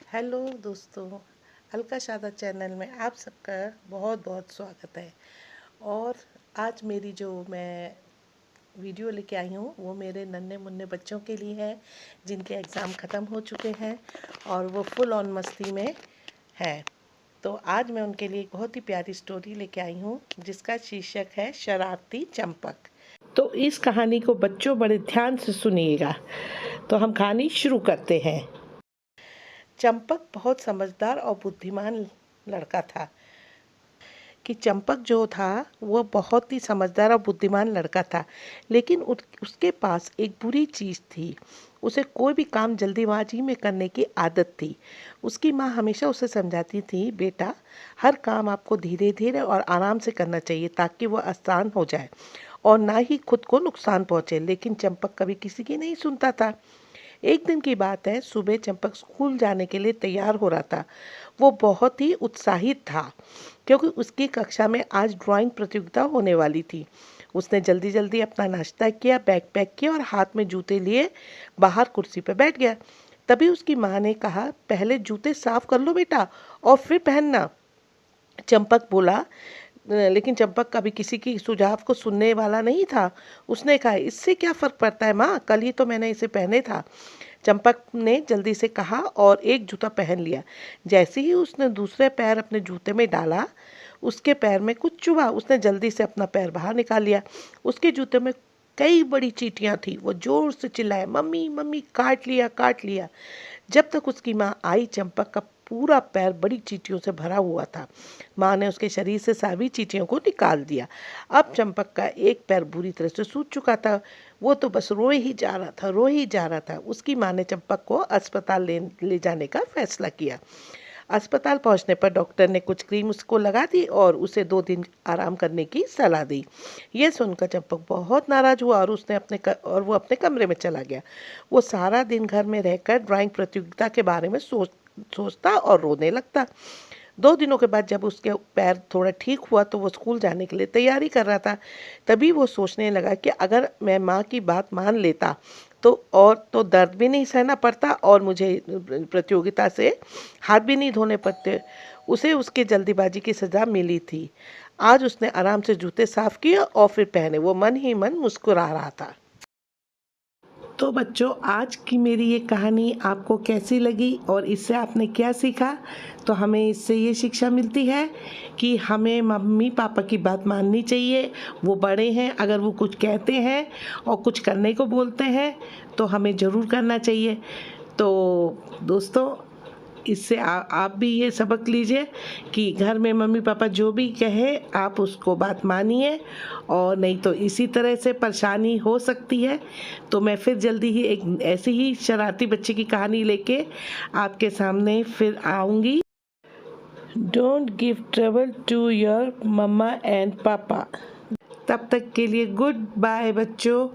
Hello दोस्तों, अलका शादा channel में आप सबका बहुत बहुत स्वागत है। और आज मेरी जो मैं वीडियो लेके आई हूँ वो मेरे नन्हे मुन्ने बच्चों के लिए है जिनके एग्ज़ाम ख़त्म हो चुके हैं और वो फुल ऑन मस्ती में है। तो आज मैं उनके लिए एक बहुत ही प्यारी स्टोरी लेके आई हूँ जिसका शीर्षक है शरारती चंपक। तो इस कहानी को बच्चों बड़े ध्यान से सुनिएगा। तो हम कहानी शुरू करते हैं। चंपक बहुत समझदार और बुद्धिमान लड़का था। कि चंपक जो था वो बहुत ही समझदार और बुद्धिमान लड़का था, लेकिन उसके पास एक बुरी चीज़ थी। उसे कोई भी काम जल्दीबाजी में करने की आदत थी। उसकी माँ हमेशा उसे समझाती थी, बेटा हर काम आपको धीरे धीरे और आराम से करना चाहिए ताकि वह आसान हो जाए और ना ही खुद को नुकसान पहुँचे। लेकिन चंपक कभी किसी की नहीं सुनता था। एक दिन की बात है, सुबह चंपक स्कूल जाने के लिए तैयार हो रहा था। वो बहुत ही उत्साहित था क्योंकि उसकी कक्षा में आज ड्राइंग प्रतियोगिता होने वाली थी। उसने जल्दी जल्दी अपना नाश्ता किया, बैग पैक किया और हाथ में जूते लिए बाहर कुर्सी पर बैठ गया। तभी उसकी माँ ने कहा, पहले जूते साफ कर लो बेटा और फिर पहनना। चंपक बोला, लेकिन चंपक कभी किसी की सुझाव को सुनने वाला नहीं था। उसने कहा, इससे क्या फ़र्क पड़ता है माँ, कल ही तो मैंने इसे पहने था। चंपक ने जल्दी से कहा और एक जूता पहन लिया। जैसे ही उसने दूसरे पैर अपने जूते में डाला, उसके पैर में कुछ चुभा। उसने जल्दी से अपना पैर बाहर निकाल लिया। उसके जूते में कई बड़ी चींटियां थी। वो जोर से चिल्लाया, मम्मी मम्मी, काट लिया काट लिया। जब तक उसकी माँ आई, चंपक का पूरा पैर बड़ी चींटियों से भरा हुआ था। माँ ने उसके शरीर से सभी चींटियों को निकाल दिया। अब चंपक का एक पैर बुरी तरह से सूज चुका था। वो तो बस रोए ही जा रहा था, रोए ही जा रहा था। उसकी माँ ने चंपक को अस्पताल ले जाने का फैसला किया। अस्पताल पहुंचने पर डॉक्टर ने कुछ क्रीम उसको लगा दी और उसे 2 दिन आराम करने की सलाह दी। यह सुनकर चंपक बहुत नाराज हुआ और वो अपने कमरे में चला गया। वो सारा दिन घर में रहकर ड्राइंग प्रतियोगिता के बारे में सोचता और रोने लगता। 2 दिनों के बाद जब उसके पैर थोड़ा ठीक हुआ तो वो स्कूल जाने के लिए तैयारी कर रहा था। तभी वो सोचने लगा कि अगर मैं माँ की बात मान लेता तो दर्द भी नहीं सहना पड़ता और मुझे प्रतियोगिता से हाथ भी नहीं धोने पड़ते। उसे उसके जल्दीबाजी की सज़ा मिली थी। आज उसने आराम से जूते साफ किए और फिर पहने। वो मन ही मन मुस्कुरा रहा था। तो बच्चों, आज की मेरी ये कहानी आपको कैसी लगी और इससे आपने क्या सीखा? तो हमें इससे ये शिक्षा मिलती है कि हमें मम्मी पापा की बात माननी चाहिए। वो बड़े हैं, अगर वो कुछ कहते हैं और कुछ करने को बोलते हैं तो हमें ज़रूर करना चाहिए। तो दोस्तों, इससे आप भी ये सबक लीजिए कि घर में मम्मी पापा जो भी कहे आप उसको बात मानिए, और नहीं तो इसी तरह से परेशानी हो सकती है। तो मैं फिर जल्दी ही एक ऐसी ही शरारती बच्चे की कहानी लेके आपके सामने फिर आऊँगी। Don't give trouble to your mama and papa. तब तक के लिए गुड बाय बच्चों।